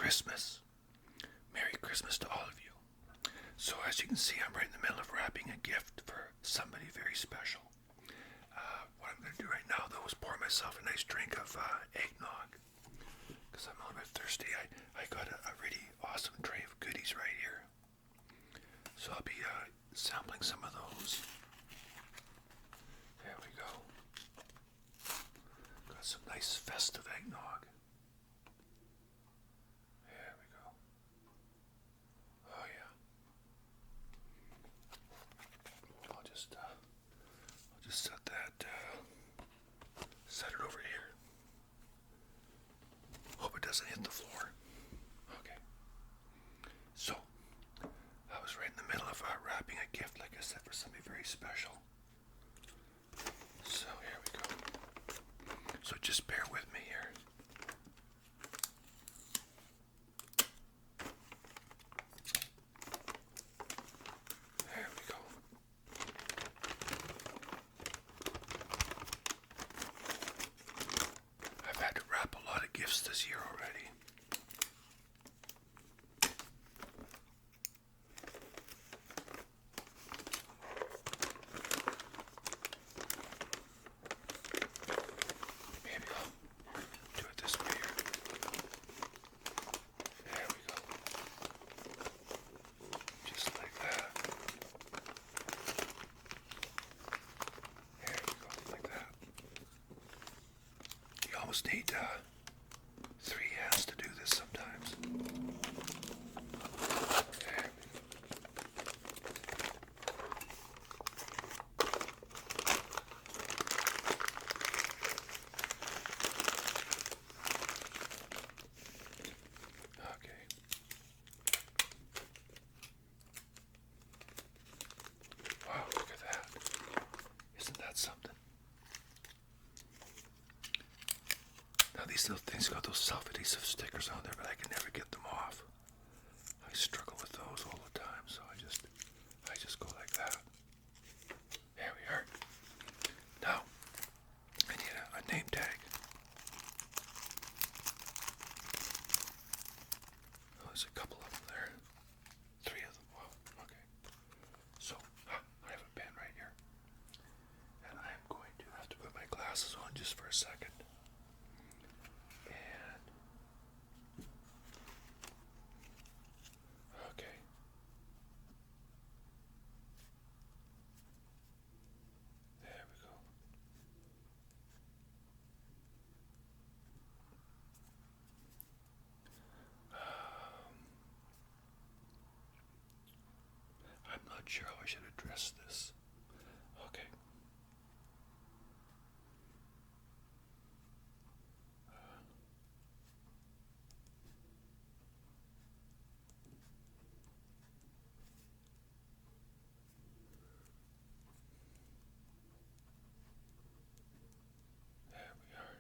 Christmas. Merry Christmas to all of you. So as you can see, I'm right in the middle of wrapping a gift for somebody very special. What I'm going to do right now, though, is pour myself a nice drink of eggnog. Because I'm a little bit thirsty. I got a really awesome tray of goodies right here. So I'll be sampling some of those. There we go. Got some nice festive eggnog. There we go. Oh yeah. I'll just set it over here. Hope it doesn't hit the floor. Okay. So, I was right in the middle of wrapping a gift, like I said, for somebody very special. So here we go. So just bear with me here. There we go. I've had to wrap a lot of gifts this year already. Maybe I'll do it this way here. There we go. Just like that. There we go, like that. You almost need 3 hands to do this sometimes. There we go. Okay. Wow, look at that. Isn't that something? Now these little things got those self-adhesive stickers on there, but I can never get them off. I struggle with those all the time, so I just go like that. There we are. Now, I need a name tag. Oh, there's a couple of them there. 3 of them. Wow, okay. So, I have a pen right here. And I'm going to have to put my glasses on just for a second. And okay. There we go. I'm not sure how I should address this. Okay. There we are.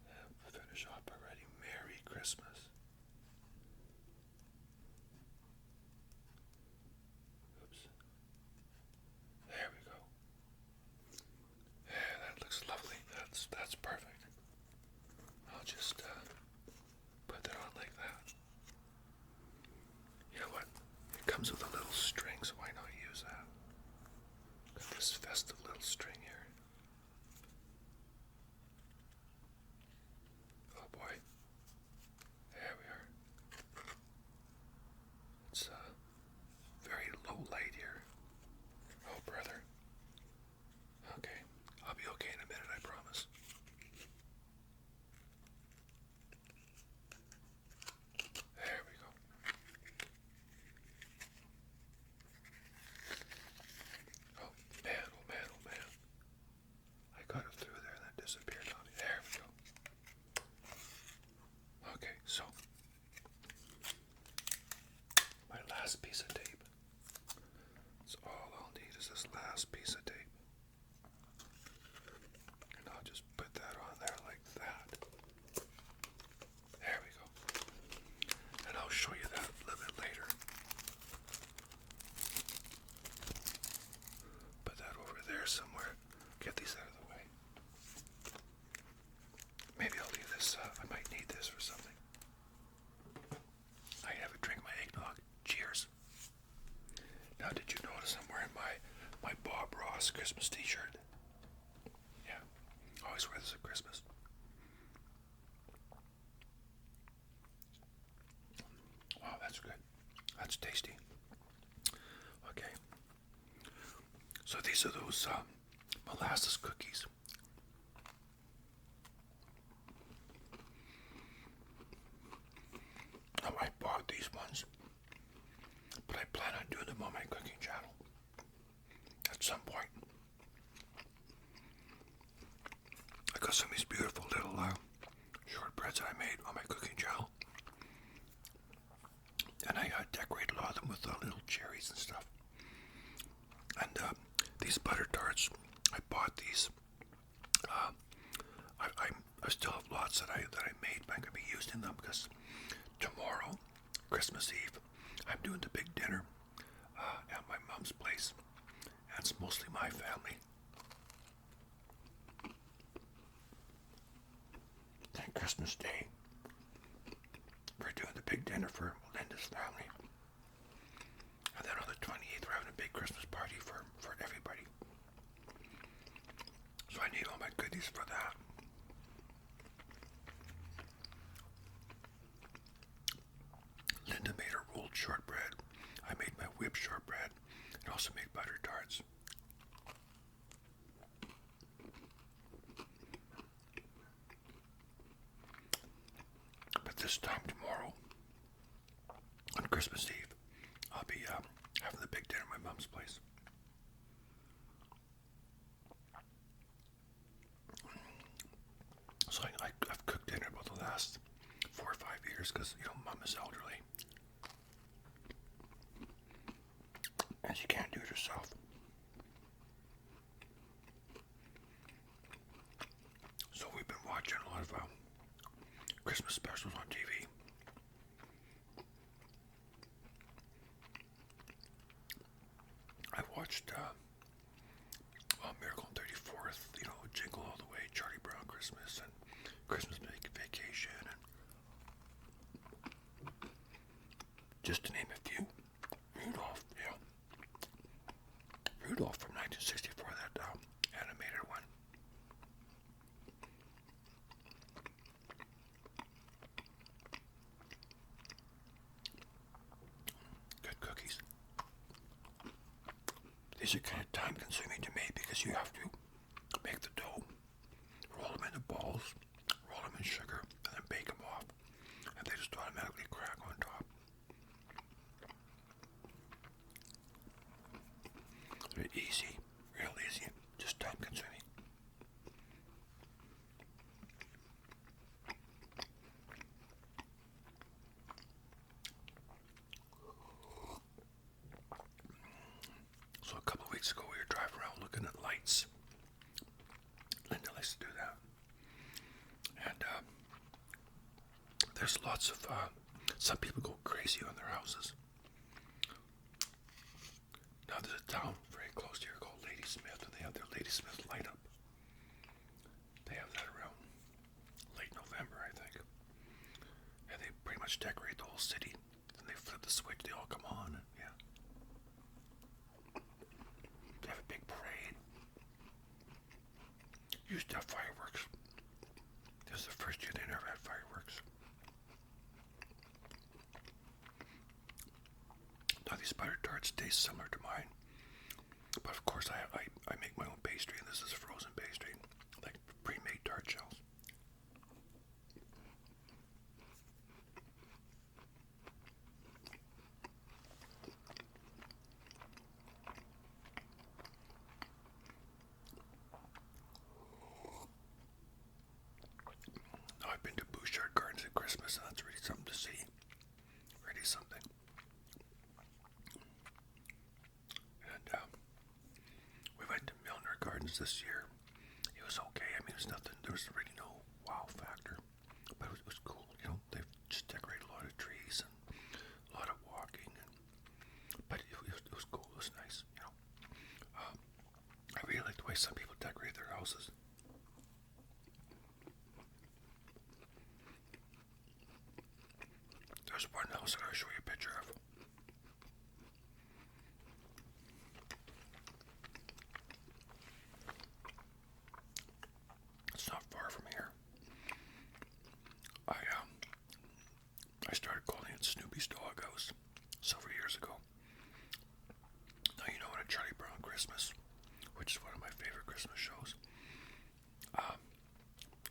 And finish off already. Merry Christmas. Oops. There we go. Yeah, that looks lovely. That's perfect. I'll just put that on like that. You know what? It comes with a little string, so why not use that? Got this festive little string here. Oh boy. There this, I might need this for something. I have a drink of my eggnog. Cheers. Now, did you notice I'm wearing my Bob Ross Christmas t-shirt? Yeah, I always wear this at Christmas. Oh, that's good. That's tasty. Okay. So these are those molasses cookies. Now, I bought these ones, but I plan on doing them on my cooking channel at some point. I got some of these beautiful little shortbreads that I made on my cooking channel. And I decorated a lot of them with little cherries and stuff. And these butter tarts, I bought these. I still have lots that I made, but I'm going to be using them because tomorrow, Christmas Eve, I'm doing the big dinner at my mom's place. And it's mostly my family. And Christmas Day, we're doing the big dinner for Linda's family. And then on the 28th, we're having a big Christmas party for everybody. So I need all my goodies for that. Linda made her rolled shortbread. I made my whipped shortbread and also made butter tarts. But this time tomorrow, on Christmas Eve, I'll be having the big dinner at my mom's place. So I've cooked dinner about the last 4 or 5 years because, Mom is elderly. And she can't do it herself. So we've been watching a lot of Christmas specials on TV. I watched Miracle on 34th, Jingle All the Way, Charlie Brown Christmas, and Christmas Vacation, and just to name a few. Rudolph from 1964, that animated one. Good cookies. These are kind of time consuming to make because you have to make the dough, roll them into balls, roll them in sugar, and then bake them off. And they just automatically crack on top. They're easy, real easy, just time consuming. So a couple of weeks ago we were driving around looking at lights. Linda likes to do that. And there's lots of, some people go crazy on their houses. Now there's a town very close here called Ladysmith, and they have their Ladysmith light up. They have that around late November, I think. And they pretty much decorate the whole city. Then they flip the switch, they all come on, and yeah. They have a big parade. Used to have fireworks. This is the first year they never had fireworks. Now these butter tarts taste similar to mine, but of course I make my own pastry, and this is frozen pastry, like pre-made tart shells. Now I've been to Bouchard Gardens at Christmas, and that's really something to see. Really something. And we went to Milner Gardens this year. It was okay. I mean, it was nothing. There was really no wow factor, but it was cool. They just decorated a lot of trees and a lot of walking, but it was cool. It was nice. I really like the way some people decorate their houses. There's one house that I'll show you a picture of. It's not far from here. I started calling it Snoopy's Doghouse several years ago. Now you know, in a Charlie Brown Christmas, which is one of my favorite Christmas shows,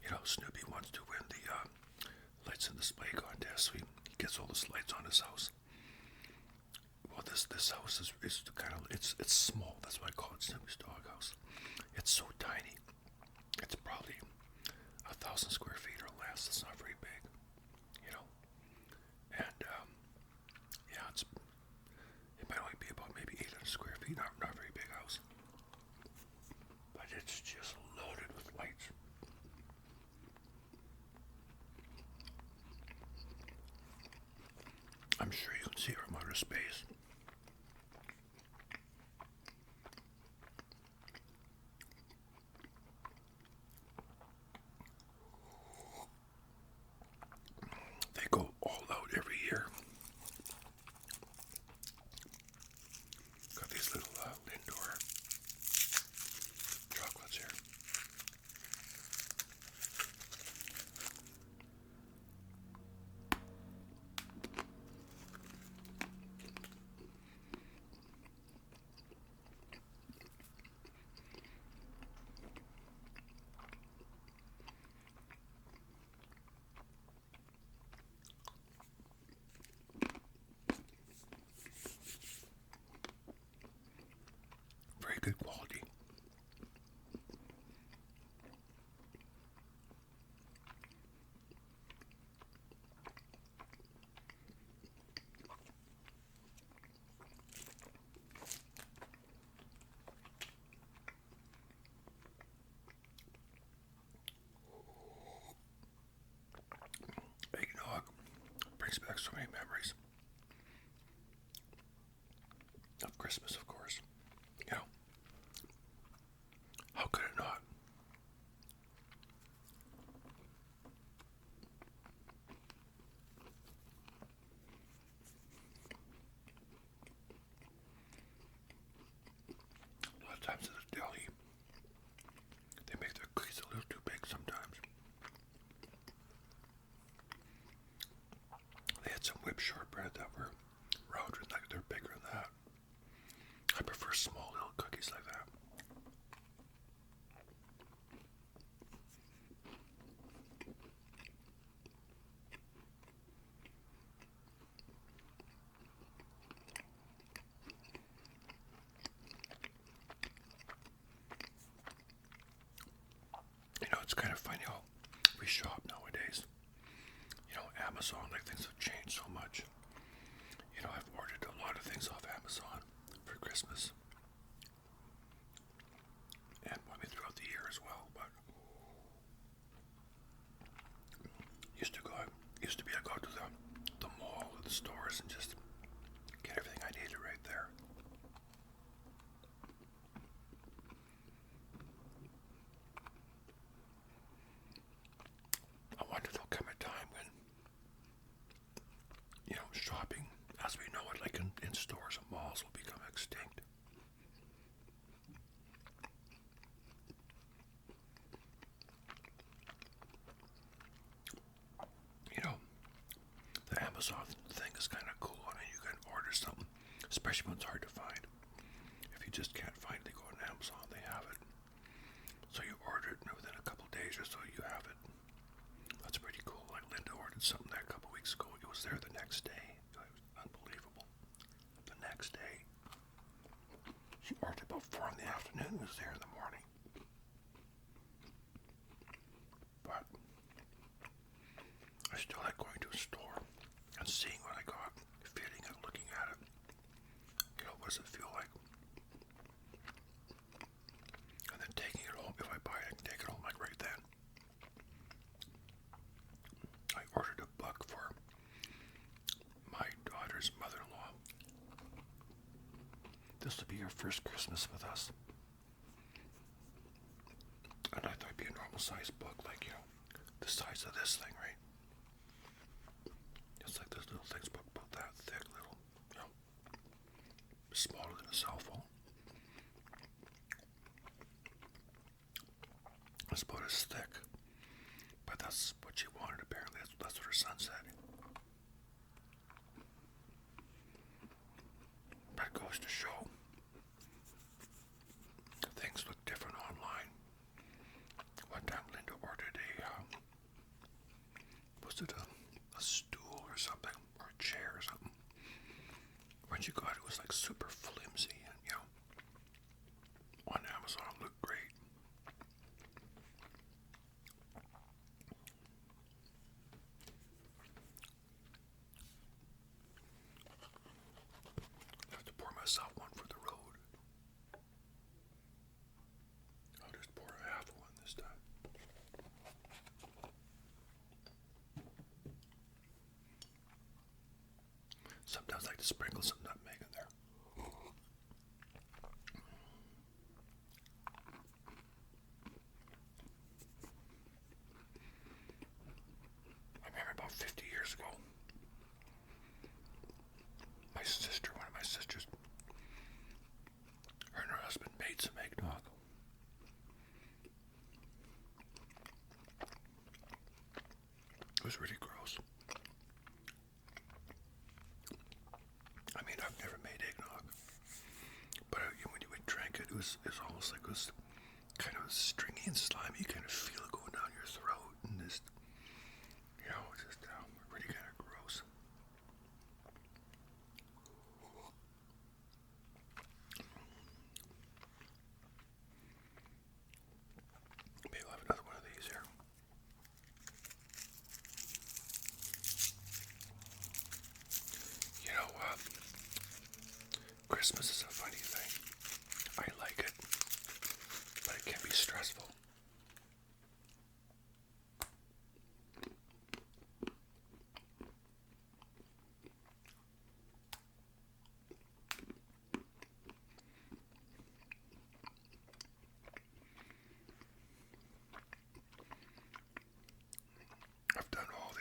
you know, Snoopy wants to win the lights in display contest, so he gets all the lights on his house. Well, this house is kind of, it's small. That's why I call it Snoopy's Doghouse. It's so tiny. It's probably 1,000 square feet or less. It's not very big, you know. And yeah, it might only be about maybe 800 square feet. Not a very big house, but it's just loaded with lights. I'm sure you can see it from outer space. They go all out every year. Got these little Lindor chocolates here. Very good quality. Eggnog brings back so many memories of Christmas, of course. You know, how could it not? A lot of times at the deli, they make their cookies a little too big sometimes. They had some whipped shortbread that were rounder, like they're bigger than that. I prefer small little cookies like that. You know, it's kind of funny how we shop nowadays. You know, Amazon, like, things have changed so much. You know, I've ordered a lot of things off Amazon for Christmas. And I mean, throughout the year as well, but used to be I go to the mall or the stores and just get everything I needed right there. I wonder there'll come a time when, you know, shopping as we know it, like in stores and malls, will become extinct. You know, the Amazon thing is kind of cool. I mean, you can order something, especially when it's hard to find. If you just can't find it, go on Amazon, they have it. So you order it, and within a couple days or so, you have it. That's pretty cool. Like Linda ordered something there a couple weeks ago. It was there the next day. It was unbelievable. The next day. She ordered about 4 in the afternoon. It was there in the morning. But I still like going to a store and seeing what I got, feeling it, looking at it. You know, what does it feel like? And then taking it home. If I buy it, I can take it home like right then. I ordered a book for my daughter's mother-in-law. This will be her first Christmas with us. And I thought it'd be a normal size book, like, you know, the size of this thing, right? It's like those little things smaller than a cell phone. It's about as thick, but that's what she wanted apparently. That's what her son said. That goes to show things look different online. One time Linda ordered was it a stool or something, or a chair or something. When she got it, it was like super flimsy, and on Amazon it looked great. I have to pour myself one for the road. I'll just pour a half one this time. Sometimes I like to sprinkle some nutmeg in there. I remember about 50 years ago, one of my sisters, her and her husband made some eggnog. It was really gross. I mean, I've never made eggnog, but when you would drink it, it was almost like it was kind of stringy and slimy. You kind of feel it going down your throat, and just, just really kind of gross. Maybe I'll have another one of these here. Christmas is a funny thing. I like it, but it can be stressful. I've done all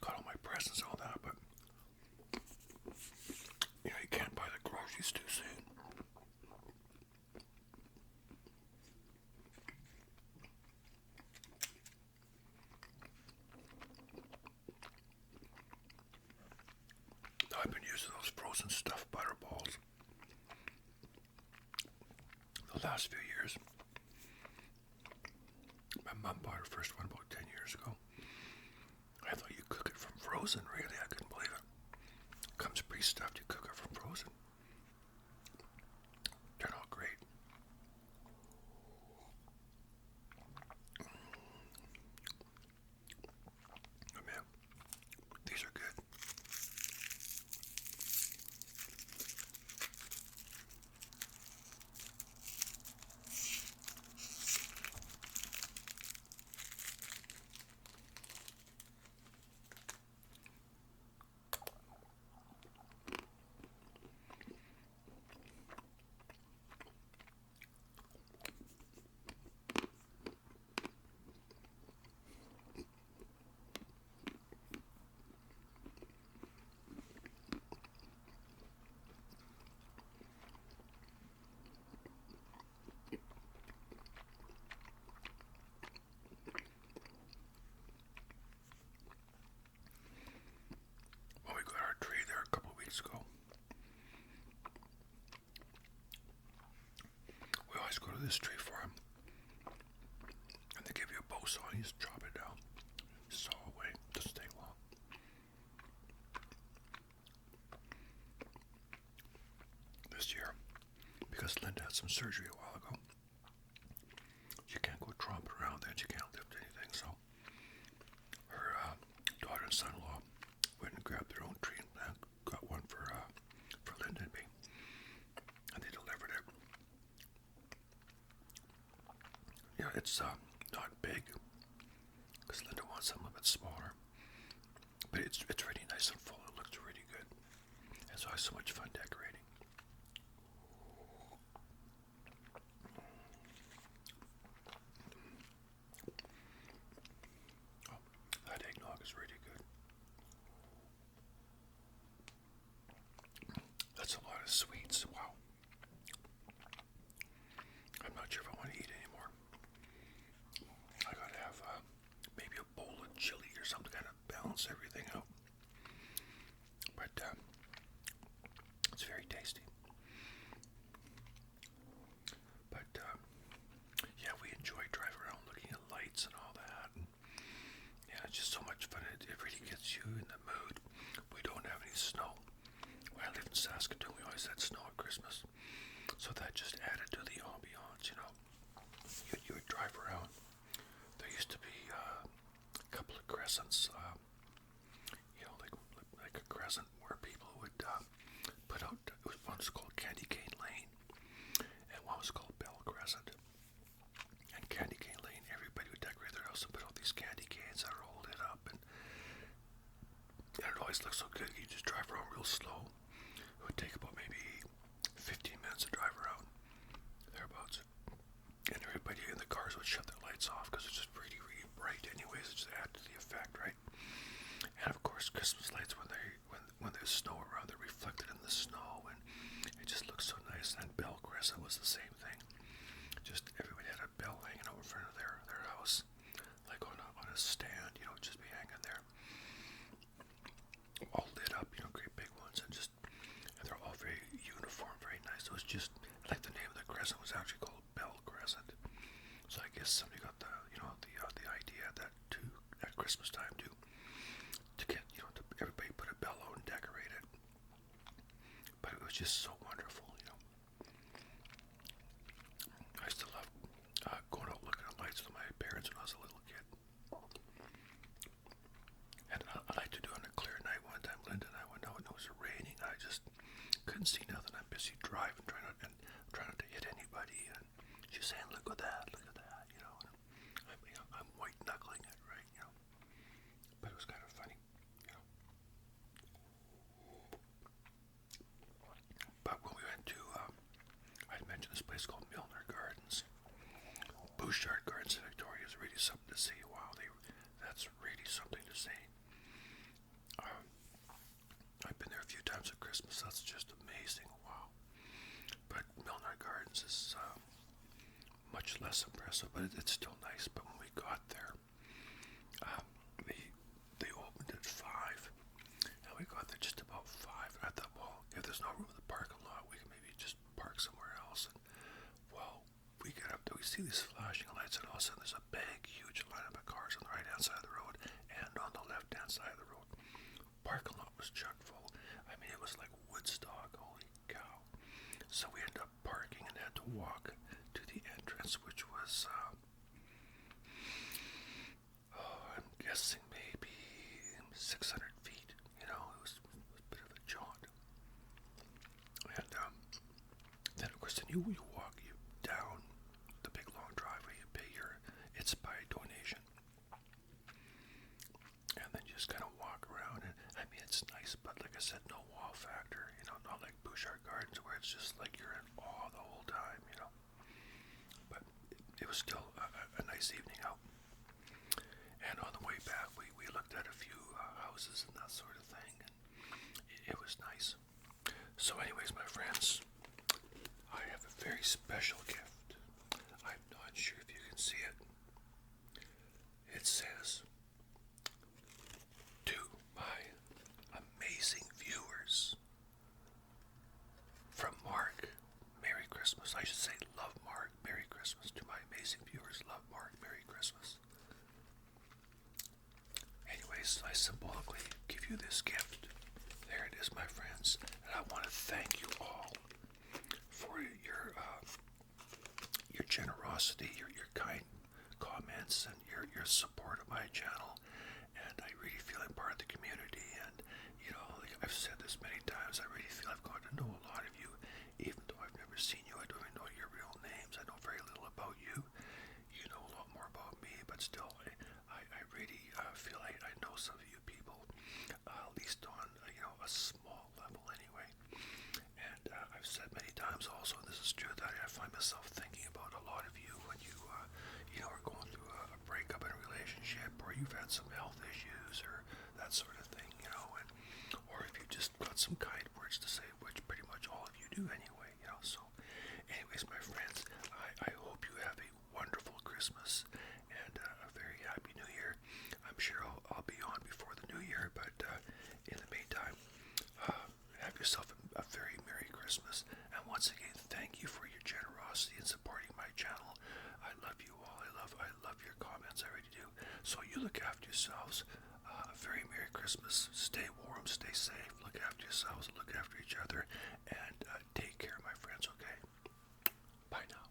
got all my presents and all that, but you can't buy the groceries too soon. I've been using those frozen stuffed butter balls the last few years. My mom bought her first one about 10 years ago. I thought you cook it from frozen, really. I couldn't believe it. Comes pre-stuffed, you cook it from frozen. They're not great. Oh man, these are good. Ago. We always go to this tree farm, and they give you a bow saw and you just chop it down, saw away. Doesn't take long. This year, because Linda had some surgery a while ago, she can't go tromping around then, she can't lift anything, so her daughter and son-in-law went and grabbed their own tree and got one for Linda and me, and they delivered it. It's not big, because Linda wants something a bit smaller, but it's really nice and full. It looks really good, and so I have so much fun decorating. Oh, that eggnog is really good. That's a balance everything out. But it's very tasty. But yeah, we enjoy driving around looking at lights and all that. And, yeah, it's just so much fun. It really gets you in the mood. We don't have any snow. When I lived in Saskatoon, we always had snow at Christmas. So that just added to the ambiance, you know. You would drive around. There used to be a couple of crescents, you know, like a crescent where people would put out, one was called Candy Cane Lane, and one was called Bell Crescent. And Candy Cane Lane, everybody would decorate their house and put out these candy canes that are all lit up, and it always looked so good. You just drive around real slow. It would take about maybe 15 minutes to drive around, thereabouts. And everybody in the cars would shut their lights off because it's just really, really bright anyways. It just add to the effect, right? And of course, Christmas lights, when there's snow around, they're reflected in the snow, and it just looks so nice. And Bell Crescent was the same thing. Just everybody had a bell hanging out in front of their house, like on a stand, you know, just be hanging there. All lit up, you know, great big ones, and they're all very uniform, very nice. It was just, like the name of the crescent was actually called Bell Crescent. So I guess somebody got the idea that at Christmas time to get, you know, to everybody put a bell out and decorate it. But it was just so wonderful, you know. I used to love going out looking at lights with my parents when I was a little kid. And I like to do it on a clear night. One time Linda and I went out and it was raining. I just couldn't see nothing. I'm busy driving, trying not to hit anybody. And she's saying, look at that, you know. And I'm white knuckling it, right, you know. But it was kind of funny, you know. But when we went to, I'd mentioned this place called Milner Gardens. Bouchard Gardens in Victoria is really something to see. Wow, that's really something to see. I've been there a few times at Christmas. That's just amazing. Wow. But Milner Gardens is much less impressive, but it's still nice. But when we got there, they opened at 5, and we got there just about 5. I thought, well, if there's no room in the parking lot, we can maybe just park somewhere else. And well, we get up there, we see these flashing lights, and all of a sudden there's a big, huge lineup of cars on the right-hand side of the road and on the left-hand side of the road. Parking lot was chock full. I mean, it was like Woodstock. Holy cow! So we ended up parking and had to walk to the entrance, which was, I'm guessing maybe 600 feet. You know, it was a bit of a jaunt. And then, of course, then you walk down the big long driveway. You pay it's by donation. And then you just kind of walk around, and I mean, it's nice, but like I said, no wow factor, you know, not like Bouchard Gardens where it's just like you're in awe the whole time, you know. But it was still a nice evening out. And on the way back, we looked at a few houses and that sort of thing, and it was nice. So anyways, my friends, I have a very special gift. I'm not sure if you can see it. It says, to my amazing viewers, from Mark, Merry Christmas. I should say, love Mark, Merry Christmas. To my amazing viewers, love Mark, Merry Christmas. Anyways, I symbolically give you this gift. There it is, my friends. And I want to thank you all for your generosity, your kind comments, and your support of my channel. And I really feel I'm part of the community. And, you know, like I've said this many times, I really feel I've gotten to know a lot of you. Even though I've never seen you, I don't even know your real names. I know very little about you. You know a lot more about me, but still, I really feel I know some of you people, at least on, you know, a small level anyway. And I've said many times also, and this is true, that I find myself thinking about a lot of you when you know, are going through a breakup in a relationship, or you've had some health issues, or that sort of thing, you know, and or if you just got some kind words to say, which pretty much all of you do anyway, you know. So anyways, my friends, I hope you have a wonderful Christmas and a very happy New Year. I'm sure I'll be on before the New Year. Christmas. And once again, thank you for your generosity in supporting my channel. I love you all. I love your comments. I really do. So you look after yourselves. A very Merry Christmas. Stay warm, stay safe. Look after yourselves, look after each other, and take care, my friends, okay? Bye now.